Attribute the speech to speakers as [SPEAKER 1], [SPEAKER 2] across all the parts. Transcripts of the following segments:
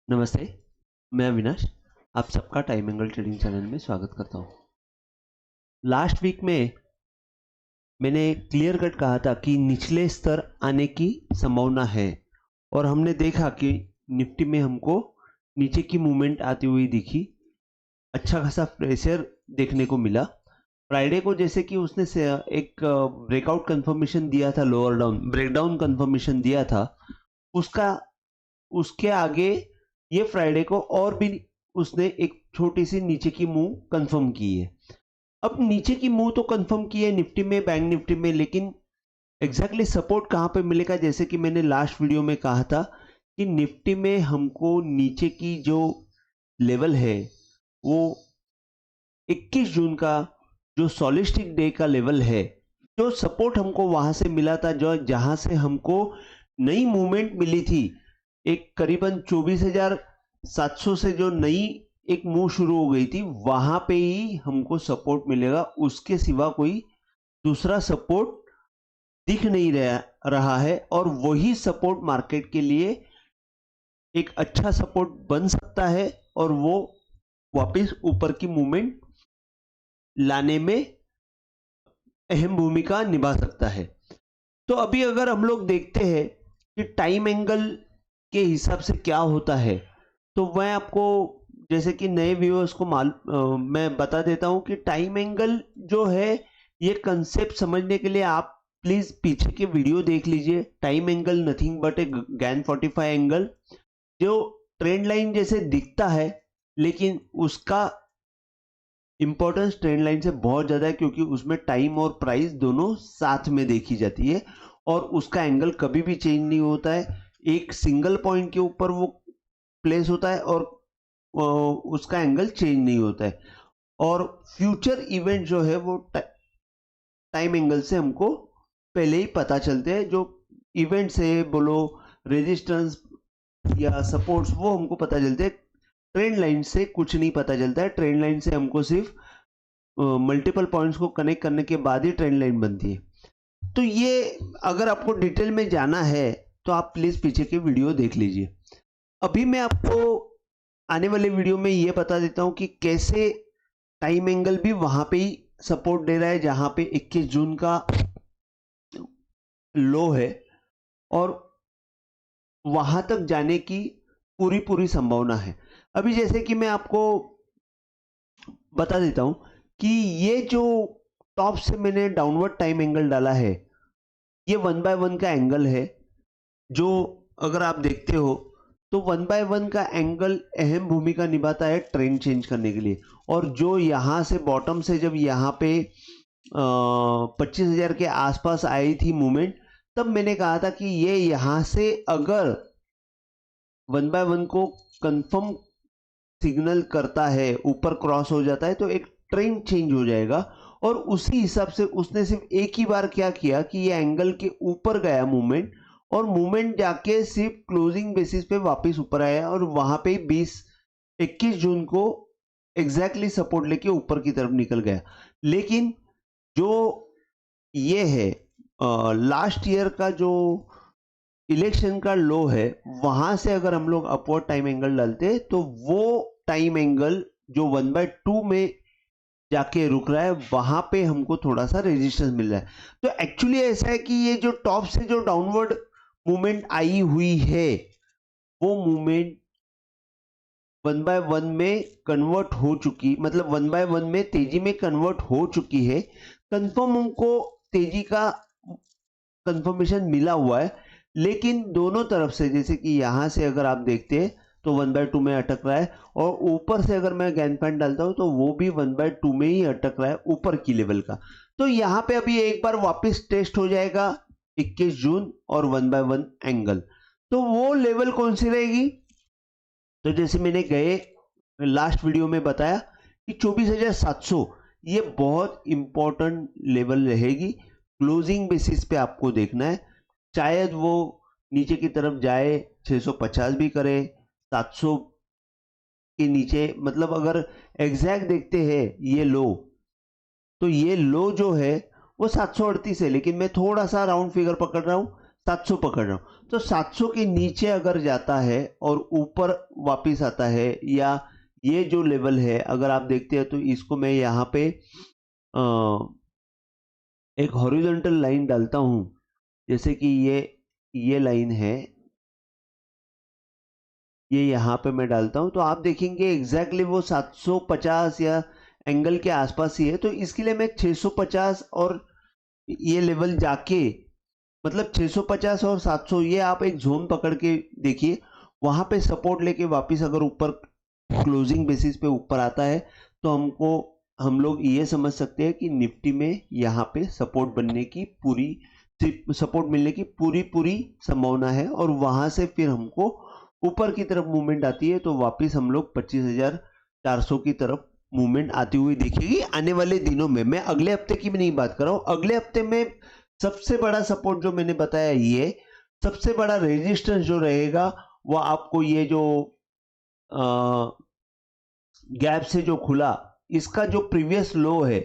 [SPEAKER 1] नमस्ते, मैं अविनाश, आप सबका टाइम एंगल ट्रेडिंग चैनल में स्वागत करता हूँ। लास्ट वीक में मैंने क्लियर कट कहा था कि निचले स्तर आने की संभावना है और हमने देखा कि निफ्टी में हमको नीचे की मूवमेंट आती हुई दिखी, अच्छा खासा प्रेशर देखने को मिला। फ्राइडे को जैसे कि उसने एक ब्रेकआउट कंफर्मेशन दिया था, लोअर डाउन ब्रेकडाउन कंफर्मेशन दिया था, उसका उसके आगे ये फ्राइडे को और भी उसने एक छोटी सी नीचे की मूव कंफर्म की है। अब नीचे की मूव तो कंफर्म की है निफ्टी में, बैंक निफ्टी में, लेकिन एग्जैक्टली सपोर्ट कहां पे मिलेगा, जैसे कि मैंने लास्ट वीडियो में कहा था कि निफ्टी में हमको नीचे की जो लेवल है वो 21 जून का जो सॉलिस्टिक डे का लेवल है, जो सपोर्ट हमको वहां से मिला था, जो जहां से हमको नई मूवमेंट मिली थी, एक करीबन 24,700 से जो नई एक मूव शुरू हो गई थी, वहां पे ही हमको सपोर्ट मिलेगा। उसके सिवा कोई दूसरा सपोर्ट दिख नहीं रहा है और वही सपोर्ट मार्केट के लिए एक अच्छा सपोर्ट बन सकता है और वो वापस ऊपर की मूवमेंट लाने में अहम भूमिका निभा सकता है। तो अभी अगर हम लोग देखते हैं कि टाइम एंगल के हिसाब से क्या होता है, तो मैं आपको जैसे कि नए व्यूअर्स को मैं बता देता हूं कि टाइम एंगल जो है, ये कंसेप्ट समझने के लिए आप प्लीज पीछे के वीडियो देख लीजिए। Time angle nothing but a Gann 45 angle, जो ट्रेंड लाइन जैसे दिखता है, लेकिन उसका इंपॉर्टेंस ट्रेंड लाइन से बहुत ज्यादा है, क्योंकि उसमें टाइम और प्राइस दोनों साथ में देखी जाती है और उसका एंगल कभी भी चेंज नहीं होता है। एक सिंगल पॉइंट के ऊपर वो प्लेस होता है और उसका एंगल चेंज नहीं होता है। और फ्यूचर इवेंट जो है वो टाइम एंगल से हमको पहले ही पता चलते हैं। जो इवेंट से बोलो, रेजिस्टेंस या सपोर्ट्स, वो हमको पता चलते हैं। ट्रेंड लाइन से कुछ नहीं पता चलता है। ट्रेंड लाइन से हमको सिर्फ मल्टीपल पॉइंट्स को कनेक्ट करने के बाद ही ट्रेंड लाइन बनती है। तो ये अगर आपको डिटेल में जाना है तो आप प्लीज पीछे के वीडियो देख लीजिए। अभी मैं आपको आने वाले वीडियो में ये बता देता हूं कि कैसे टाइम एंगल भी वहां पे ही सपोर्ट दे रहा है जहां पे 21 जून का लो है और वहां तक जाने की पूरी पूरी संभावना है। अभी जैसे कि मैं आपको बता देता हूं कि ये जो टॉप से मैंने डाउनवर्ड टाइम एंगल डाला है, ये 1 बाय 1 का एंगल है, जो अगर आप देखते हो तो 1 बाय 1 का एंगल अहम भूमिका निभाता है ट्रेंड चेंज करने के लिए। और जो यहां से बॉटम से जब यहां पे 25,000 के आसपास आई थी मूवमेंट, तब मैंने कहा था कि ये यहां से अगर 1 बाय 1 को कंफर्म सिग्नल करता है, ऊपर क्रॉस हो जाता है, तो एक ट्रेंड चेंज हो जाएगा। और उसी हिसाब से उसने सिर्फ एक ही बार क्या किया कि ये एंगल के ऊपर गया मूवमेंट, और मूवमेंट जाके सिर्फ क्लोजिंग बेसिस पे वापस ऊपर आया और वहां पे 21 जून को एग्जैक्टली सपोर्ट लेके ऊपर की तरफ निकल गया। लेकिन जो ये है लास्ट ईयर का जो इलेक्शन का लो है, वहां से अगर हम लोग अपवर्ड टाइम एंगल डालते तो वो टाइम एंगल जो 1/2 में जाके रुक रहा है, वहां पे हमको थोड़ा सा रेजिस्टेंस मिल रहा है। तो एक्चुअली ऐसा है कि ये जो टॉप से जो डाउनवर्ड मूवमेंट आई हुई है, वो मूवमेंट 1 बाय 1 में कन्वर्ट हो चुकी, मतलब 1 बाय 1 में तेजी में कन्वर्ट हो चुकी है। कंफर्म हमको तेजी का कंफर्मेशन मिला हुआ है, लेकिन दोनों तरफ से, जैसे कि यहां से अगर आप देखते हैं तो 1/2 में अटक रहा है, और ऊपर से अगर मैं गैन पैन डालता हूं तो वो भी 1/2 में ही अटक रहा है ऊपर की लेवल का। तो यहां पे अभी एक बार वापस टेस्ट हो जाएगा 21 जून और 1 बाय 1 एंगल। तो वो लेवल कौन सी रहेगी? तो जैसे मैंने गए लास्ट वीडियो में बताया कि 24,700 ये बहुत इंपॉर्टेंट लेवल रहेगी। क्लोजिंग बेसिस पे आपको देखना है, शायद वो नीचे की तरफ जाए, 650 भी करे, 700 के नीचे, मतलब अगर एग्जैक्ट देखते हैं ये लो, तो ये लो जो है वो 738 है, लेकिन मैं थोड़ा सा राउंड फिगर पकड़ रहा हूं, 700 पकड़ रहा हूँ, तो 700 के नीचे अगर जाता है और ऊपर वापस आता है, या ये जो लेवल है अगर आप देखते हैं तो इसको मैं यहाँ पे एक हॉरिजॉन्टल लाइन डालता हूँ, जैसे कि ये लाइन है, ये यहाँ पे मैं डालता हूँ, तो आप देखेंगे एग्जैक्टली वो 750 या एंगल के आसपास ही है। तो इसके लिए मैं 650 और ये लेवल जाके, मतलब 650 और 700, ये आप एक जोन पकड़ के देखिए, वहां पे सपोर्ट लेके वापस अगर ऊपर क्लोजिंग बेसिस पे ऊपर आता है तो हम लोग ये समझ सकते हैं कि निफ्टी में यहाँ पे सपोर्ट बनने की सपोर्ट मिलने की पूरी संभावना है, और वहां से फिर हमको ऊपर की तरफ मूवमेंट आती है तो वापस हम लोग 25,400 की तरफ मूवमेंट आती हुई दिखेगी आने वाले दिनों में। मैं अगले हफ्ते की भी नहीं बात कर रहा हूँ, अगले हफ्ते में सबसे बड़ा सपोर्ट जो मैंने बताया, ये सबसे बड़ा रेजिस्टेंस जो रहेगा वो आपको ये जो गैप से जो खुला, इसका जो प्रीवियस लो है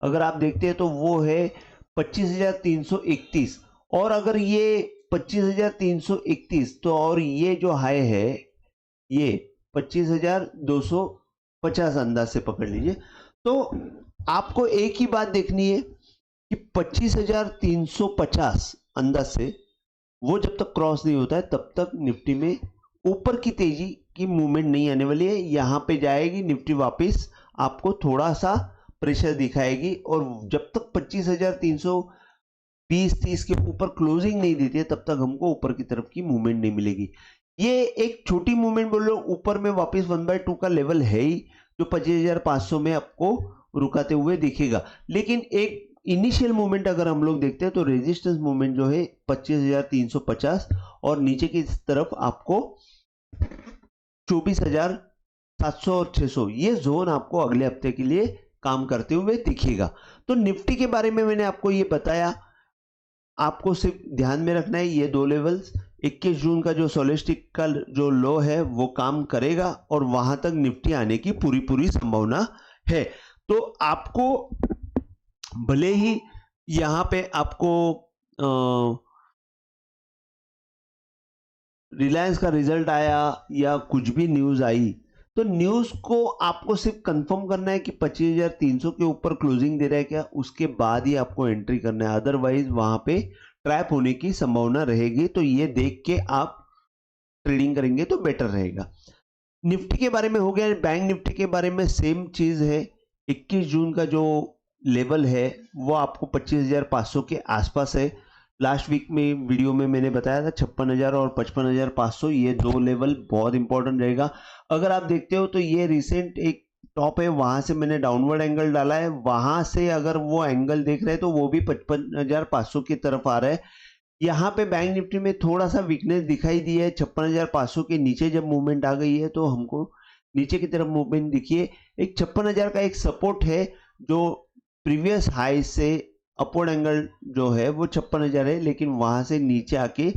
[SPEAKER 1] अगर आप देखते हैं तो वो है 25,331, और अगर ये 25,331 तो और ये जो हाई है ये 25,250 अंदाज से पकड़ लीजिए। तो आपको एक ही बात देखनी है कि 25,350 अंदाज से वो जब तक क्रॉस नहीं होता है तब तक निफ्टी में ऊपर की तेजी की मूवमेंट नहीं आने वाली है। यहां पे जाएगी निफ्टी वापस आपको थोड़ा सा प्रेशर दिखाएगी, और जब तक 25,320-30 के ऊपर क्लोजिंग नहीं देती है तब तक हमको ऊपर की तरफ की मूवमेंट नहीं मिलेगी। ये एक छोटी मूवमेंट बोल लो, ऊपर में वापस 1/2 का लेवल है ही जो 25,500 में आपको रुकाते हुए दिखेगा, लेकिन एक इनिशियल मूवमेंट अगर हम लोग देखते हैं तो रेजिस्टेंस मूवमेंट जो है 25,350 और नीचे की तरफ आपको 24,700 और 600, ये जोन आपको अगले हफ्ते के लिए काम करते हुए दिखेगा। तो निफ्टी के बारे में मैंने आपको ये बताया, आपको सिर्फ ध्यान में रखना है ये दो लेवल्स, 21 जून का जो सोलिस्टिक का जो लो है वो काम करेगा और वहां तक निफ्टी आने की पूरी संभावना है। तो आपको भले ही यहां पे आपको रिलायंस का रिजल्ट आया या कुछ भी न्यूज आई, तो न्यूज को आपको सिर्फ कंफर्म करना है कि 25,300 के ऊपर क्लोजिंग दे रहा है क्या, उसके बाद ही आपको एंट्री करना है, अदरवाइज वहां पे ट्रैप होने की संभावना रहेगी। तो ये देख के आप ट्रेडिंग करेंगे तो बेटर रहेगा। निफ्टी के बारे में हो गया। बैंक निफ्टी के बारे में सेम चीज है, 21 जून का जो लेवल है वो आपको 25,500 के आसपास है। लास्ट वीक में वीडियो में मैंने बताया था 56,000 और 55,500, ये दो लेवल बहुत इंपॉर्टेंट रहेगा। अगर आप देखते हो तो ये रिसेंट एक टॉप है, वहां से मैंने डाउनवर्ड एंगल डाला है, वहां से अगर वो एंगल देख रहे हैं तो वो भी 55,500 की तरफ आ रहा है। यहाँ पे बैंक निफ्टी में थोड़ा सा वीकनेस दिखाई दी है, 56,500 के नीचे जब मूवमेंट आ गई है तो हमको नीचे की तरफ मूवमेंट दिखिए। एक 56,000 का एक सपोर्ट है जो प्रीवियस हाई से अपवर्ड एंगल जो है वो 56,000 है, लेकिन वहां से नीचे आके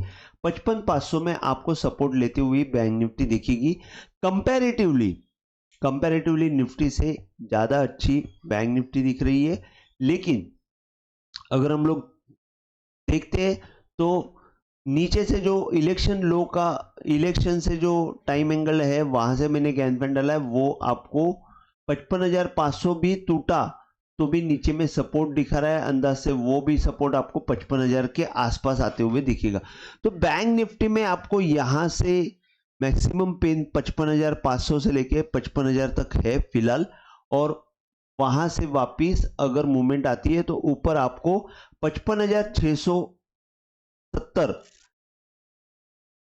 [SPEAKER 1] 55,500 में आपको सपोर्ट लेते हुए बैंक निफ्टी दिखेगी। कंपैरेटिवली निफ्टी से ज्यादा अच्छी बैंक निफ्टी दिख रही है, लेकिन अगर हम लोग देखते हैं तो नीचे से जो इलेक्शन से जो टाइम एंगल है वहां से मैंने ज्ञान पेन डाला है, वो आपको 55,500 भी टूटा तो भी नीचे में सपोर्ट दिखा रहा है, अंदाज से वो भी सपोर्ट आपको 55,000 के आसपास आते हुए दिखेगा। तो बैंक निफ्टी में आपको यहां से मैक्सिमम पेन 55,500 से लेके 55,000 तक है फिलहाल, और वहां से वापिस अगर मूवमेंट आती है तो ऊपर आपको 55,670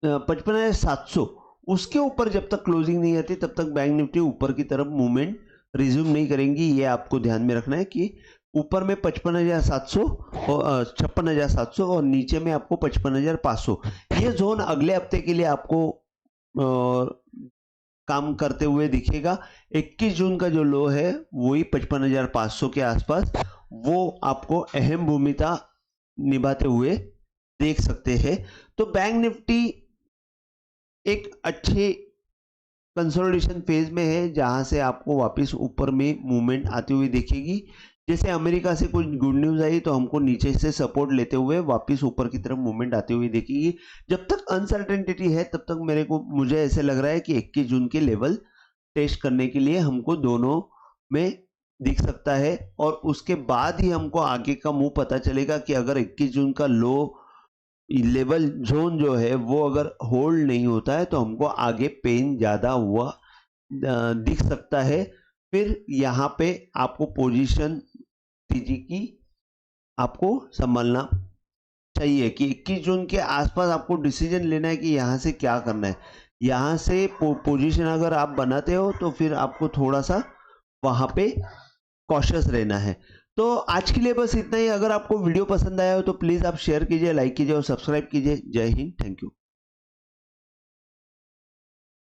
[SPEAKER 1] 55,700 उसके ऊपर जब तक क्लोजिंग नहीं आती तब तक बैंक निफ्टी ऊपर की तरफ मूवमेंट रिज्यूम नहीं करेंगी। ये आपको ध्यान में रखना है कि ऊपर में 55,700 और 56,700 और नीचे में आपको 55,500, ये जोन अगले हफ्ते के लिए आपको काम करते हुए दिखेगा। 21 जून का जो लो है वही 55,500 के आसपास, वो आपको अहम भूमिका निभाते हुए देख सकते हैं। तो बैंक निफ्टी एक अच्छे कंसोलिडेशन फेज में है जहां से आपको वापस ऊपर में मूवमेंट आती हुई दिखेगी। जैसे अमेरिका से कुछ गुड न्यूज़ आई तो हमको नीचे से सपोर्ट लेते हुए वापस ऊपर की तरफ मूवमेंट आते हुए दिखेगी। जब तक अनसर्टेनिटी है तब तक मुझे ऐसे लग रहा है कि 21 जून के लेवल टेस्ट करने के लिए हमको दोनों में दिख सकता है, और उसके बाद ही हमको आगे का मूव पता चलेगा कि अगर 21 जून का लो लेवल जोन जो है वो अगर होल्ड नहीं होता है तो हमको आगे पेन ज़्यादा हुआ दिख सकता है। फिर यहाँ पे आपको पोजीशन तेजी की आपको संभालना चाहिए कि 21 जून के आसपास आपको डिसीजन लेना है कि यहाँ से क्या करना है। यहाँ से पोजीशन अगर आप बनाते हो तो फिर आपको थोड़ा सा वहाँ पे कॉशियस रहना है। तो आज के लिए बस इतना ही। अगर आपको वीडियो पसंद आया हो तो प्लीज़ आप शेयर कीजिए, लाइक कीजिए और सब्सक्राइब कीजिए। जय हिंद, थैंक यू।